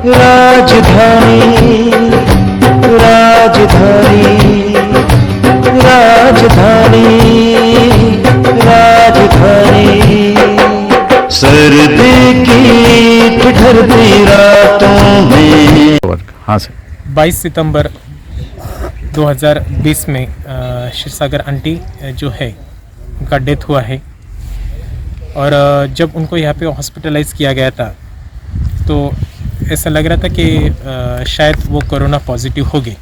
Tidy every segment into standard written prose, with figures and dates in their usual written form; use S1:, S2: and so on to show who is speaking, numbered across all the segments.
S1: राजधानी राजधानी राजधानी राजधानी सर्दी की ठिठुरती रातों में।
S2: हाँ सर,
S3: 22 सितंबर 2020 में क्षीरसागर आंटी जो है उनका डेथ हुआ है। और जब उनको यहाँ पे हॉस्पिटलाइज किया गया था तो ऐसा लग रहा था कि शायद वो कोरोना पॉजिटिव हो गए।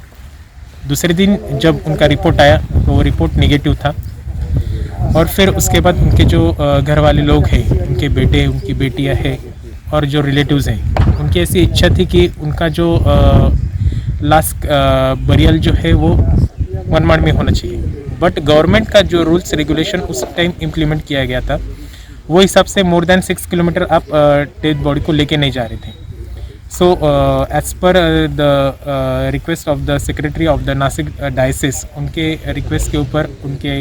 S3: दूसरे दिन जब उनका रिपोर्ट आया तो वो रिपोर्ट नेगेटिव था। और फिर उसके बाद उनके जो घर वाले लोग हैं, उनके बेटे, उनकी बेटियां हैं और जो रिलेटिव्स हैं, उनकी ऐसी इच्छा थी कि उनका जो लास्ट बरियल जो है वो मनमाड़ में होना चाहिए। बट गवर्नमेंट का जो रूल्स रेगुलेशन उस टाइम इम्प्लीमेंट किया गया था वो हिसाब से मोर देन 6 किलोमीटर आप डेड बॉडी को लेके नहीं जा रहे थे। So as per the request of the secretary of the Nashik diocese, उनके रिक्वेस्ट के ऊपर, उनके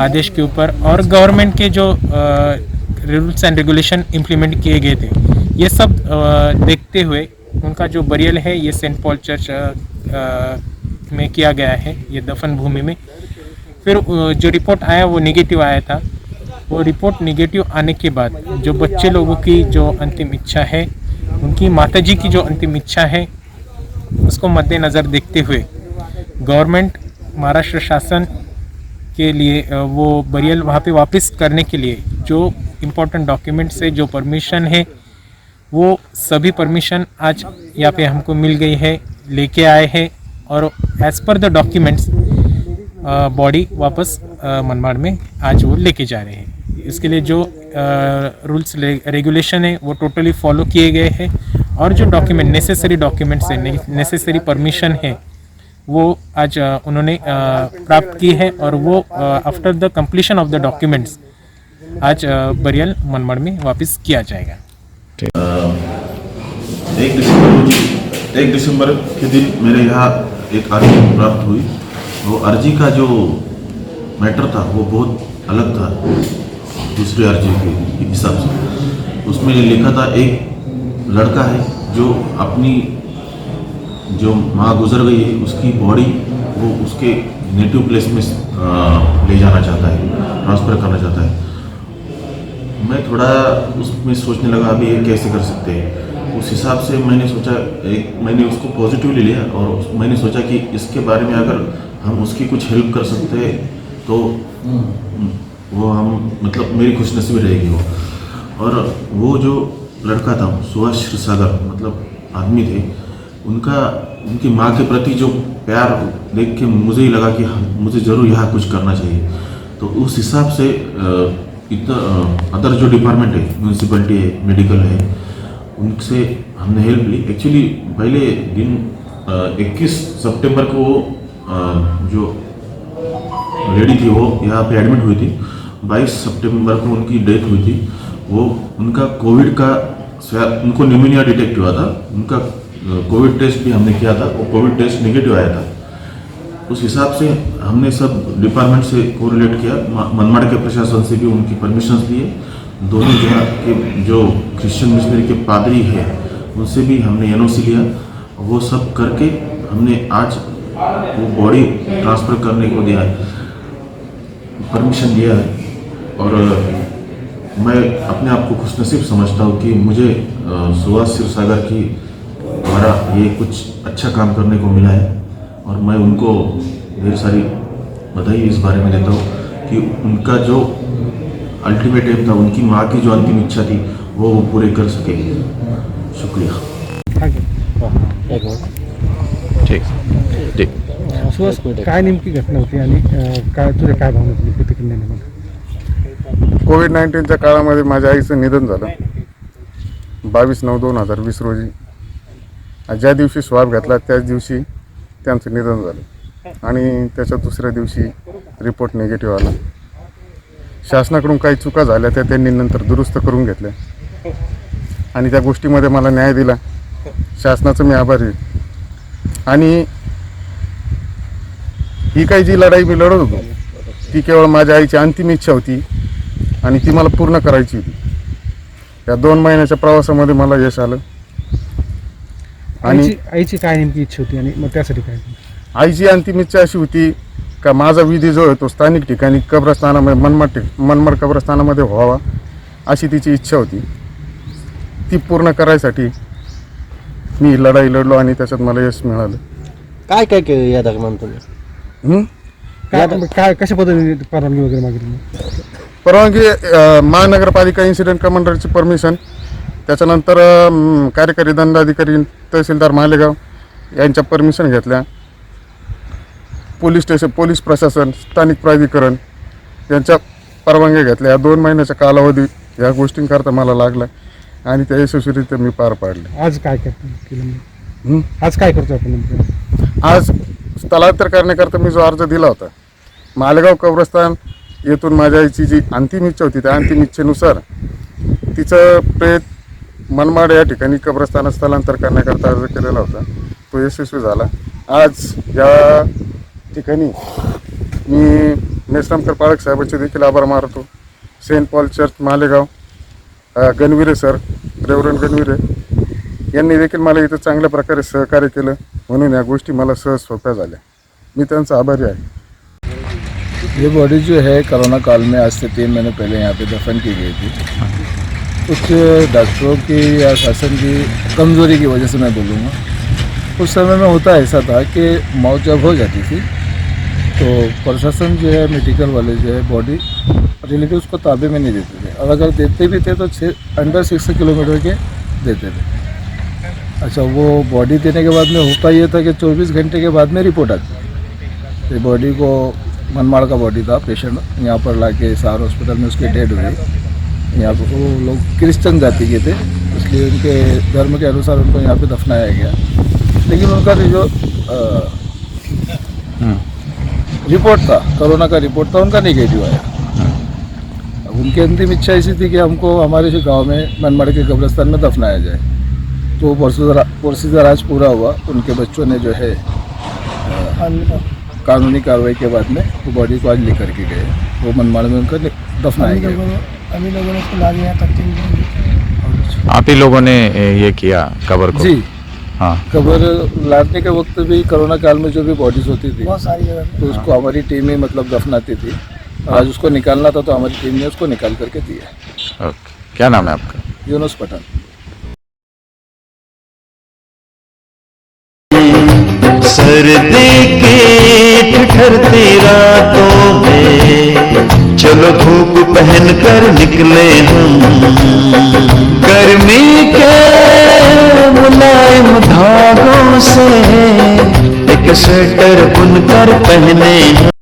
S3: आदेश के ऊपर और गवर्नमेंट के जो रूल्स एंड रेगुलेशन इम्प्लीमेंट किए गए थे, ये सब देखते हुए उनका जो बरियल है ये सेंट पॉल चर्च में किया गया है, ये दफन भूमि में। फिर जो रिपोर्ट आया वो नेगेटिव आया था। वो रिपोर्ट नेगेटिव आने के बाद जो बच्चे लोगों की जो अंतिम इच्छा है, उनकी माताजी की जो अंतिम इच्छा है, उसको मद्देनज़र देखते हुए गवर्नमेंट, महाराष्ट्र शासन के लिए वो बरियल वहाँ पे वापस करने के लिए जो इम्पोर्टेंट डॉक्यूमेंट्स है, जो परमिशन है, वो सभी परमिशन आज यहाँ पे हमको मिल गई है, लेके आए हैं। और as per the documents body वापस मनमाड़ में आज वो लेके जा रहे हैं। इसके लिए जो रूल्स रेगुलेशन है वो टोटली फॉलो किए गए हैं और जो डॉक्यूमेंट, नेसेसरी डॉक्यूमेंट्स है, नेसेसरी परमिशन है, वो आज उन्होंने प्राप्त की है। और वो after the completion of the documents आज बरियल मनमाड़ में वापस किया जाएगा।
S4: 1 दिसंबर के दिन मेरे यहाँ एक अर्जी प्राप्त हुई। वो अर्जी का जो मैटर था वो बहुत अलग था दूसरे अर्जी के हिसाब से। उसमें लिखा था एक लड़का है जो अपनी जो माँ गुजर गई है उसकी बॉडी वो उसके नेटिव प्लेस में ले जाना चाहता है, ट्रांसफ़र करना चाहता है। मैं थोड़ा उसमें सोचने लगा अभी ये कैसे कर सकते हैं। उस हिसाब से मैंने सोचा, मैंने उसको पॉजिटिवली लिया और मैंने सोचा कि इसके बारे में अगर हम उसकी कुछ हेल्प कर सकते हैं तो वो हम मतलब मेरी खुशनसीबी रहेगी वो। और वो जो लड़का था सुभाष क्षीरसागर मतलब आदमी थे, उनकी माँ के प्रति जो प्यार देख के मुझे ही लगा कि मुझे ज़रूर यहाँ कुछ करना चाहिए। तो उस हिसाब से अदर जो डिपार्टमेंट है, म्यूनसिपलिटी है, मेडिकल है, उनसे हमने हेल्प ली। एक्चुअली पहले दिन 21 सितंबर को जो लेडी थी वो यहाँ पे एडमिट हुई थी। 22 सितंबर को उनकी डेथ हुई थी। वो उनका कोविड का उनको निमोनिया डिटेक्ट हुआ था। उनका कोविड टेस्ट भी हमने किया था, वो कोविड टेस्ट नेगेटिव आया था। उस हिसाब से हमने सब डिपार्टमेंट से कोरिलेट किया, मनमाड़ के प्रशासन से भी उनकी परमिशंस लिए। दोनों जगह के जो क्रिश्चियन मिशनरी के पादरी है उनसे भी हमने एनओसी लिया। वो सब करके हमने आज वो बॉडी ट्रांसफ़र करने को दिया है, परमिशन दिया है। और मैं अपने आप को खुशनसीब समझता हूँ कि मुझे सुभाष क्षीरसागर की द्वारा ये कुछ अच्छा काम करने को मिला है। और मैं उनको ढेर सारी बधाई इस बारे में देता हूँ कि उनका जो अल्टीमेट एम था, उनकी माँ की जो अंतिम इच्छा थी वो पूरे कर सके। शुक्रिया।
S2: ठीक ठीक।
S5: सुहास, काय नेमकी घटना होती आणि काय तुझ्या काय भावना होती प्रतिक्रिया?
S6: कोविड-19च्या काळामध्ये माझ्या आईचं निधन झालं 22/9/2020 रोजी। ज्या दिवशी स्वाब घेतला त्याच दिवशी त्यांचं निधन झालं आणि त्याच्या दुसऱ्या दिवशी रिपोर्ट निगेटिव्ह आला। शासनाकडून काही चुका झाल्या त्या त्यांनी नंतर दुरुस्त करून घेतल्या आणि त्या गोष्टीमध्ये मला न्याय दिला। शासनाचं मी आभारी आहे। आणि ही काही जी लढाई मी लढत होतो ती केवळ माझ्या आईची अंतिम इच्छा होती आणि ती मला पूर्ण करायची होती। या 2 महिन्याच्या प्रवासामध्ये मला यश आलं। आणि
S5: आईची काय नेमकी इच्छा होती आणि मग त्यासाठी काय
S6: आईची अंतिम इच्छा अशी होती का माझा विधी जो आहे तो स्थानिक ठिकाणी कब्रस्थानामध्ये मनमाड कब्रस्थानामध्ये व्हावा अशी तिची इच्छा होती. ती पूर्ण करायसाठी मी लढाई लढलो आणि त्याच्यात मला यश मिळालं.
S7: काय काय केलं या दरम्यान तुम्ही?
S5: काय कशा पद्धतीने परवानगी वगैरे मागितली?
S6: परवानगी महानगरपालिका इन्सिडेंट कमांडरची परमिशन, त्याच्यानंतर कार्यकारी दंडाधिकारी तहसीलदार मालेगाव यांच्या परमिशन घेतल्या, पोलीस स्टेशन, पोलीस प्रशासन, स्थानिक प्राधिकरण यांच्या परवानग्या घेतल्या. या 2 महिन्याचा कालावधी या गोष्टींकरता मला लागला आणि त्या यशस्वीरित्या मी पार पाडले.
S5: आज काय केलं? आज काय करतो आपण नेमकं?
S6: आज स्थलांतर करण्याकरता मी जो अर्ज दिला होता, मालेगाव कब्रस्तान येथून माझ्या आईची जी अंतिम इच्छा होती त्या अंतिम इच्छेनुसार तिचं प्रेत मनमाड या ठिकाणी कब्रस्तानात स्थलांतर करण्याकरता अर्ज केलेला होता. तो यशस्वी झाला. आज या ठिकाणी मी नेसरामकर पाळक साहेबांचे देखील आभार मानतो. Saint Paul church Malegaon, Ganvire sir, reverend Ganvire यांनी देखील मला इथं चांगल्या प्रकारे सहकार्य केलं, म्हणून या गोष्टी मला सहज सोप्या झाल्या. मी त्यांचा आभारी आहे.
S8: ये बॉडी जो है कोरोना काल में आज से 3 महीने पहले यहाँ पे दफन की गई थी. कुछ डॉक्टरों की या शासन की कमज़ोरी की वजह से मैं बोलूँगा, उस समय में होता ऐसा था कि मौत जब हो जाती थी तो प्रशासन जो है, मेडिकल वाले जो है, बॉडी रिलेटिव्स को ताबे में नहीं देते थे, और अगर देते भी थे तो अंडर 6 किलोमीटर के देते थे. अच्छा, वो बॉडी देने के बाद में होता ये था कि 24 घंटे के बाद में रिपोर्ट आती. तो बॉडी को मनमाड़ का बॉडी था, पेशेंट यहाँ पर लाके सार हॉस्पिटल में उसकी डेड हुई. यहाँ पर वो लोग क्रिश्चियन जाति के थे, इसलिए उनके धर्म के अनुसार उनको यहाँ पे दफनाया गया. लेकिन उनका जो रिपोर्ट था, कोरोना का रिपोर्ट था, उनका नेगेटिव आया. अब उनकी अंतिम इच्छा ऐसी थी कि हमको हमारे जो गाँव में मनमाड़ के कब्रिस्तान में दफनाया जाए. तो प्रोसीजर आज पूरा हुआ. उनके बच्चों ने जो है कानूनी कार्रवाई के बाद में वो बॉडी को आज लेकर के गए. वो मनमाड़ में उनका दफनाया गया.
S7: अभी लोगों ने उसको ला दिया तक.
S2: आप ही लोगों ने ये किया कबर को?
S8: जी
S2: हाँ.
S8: कबर लादने के वक्त भी कोरोना काल में जो भी बॉडीज होती थी
S7: बहुत सारी जगह
S8: तो उसको हमारी टीम ही मतलब दफनाती थी. आज उसको निकालना था तो हमारी टीम ने उसको निकाल करके दिया.
S2: ओके, क्या नाम है आपका?
S8: यूनुस पठान.
S1: सर्दी की ठिठुरती रातों में चलो धूप पहन कर निकले हम, गर्मी के मुलायम धागों से एक स्वेटर बुनकर पहने हम.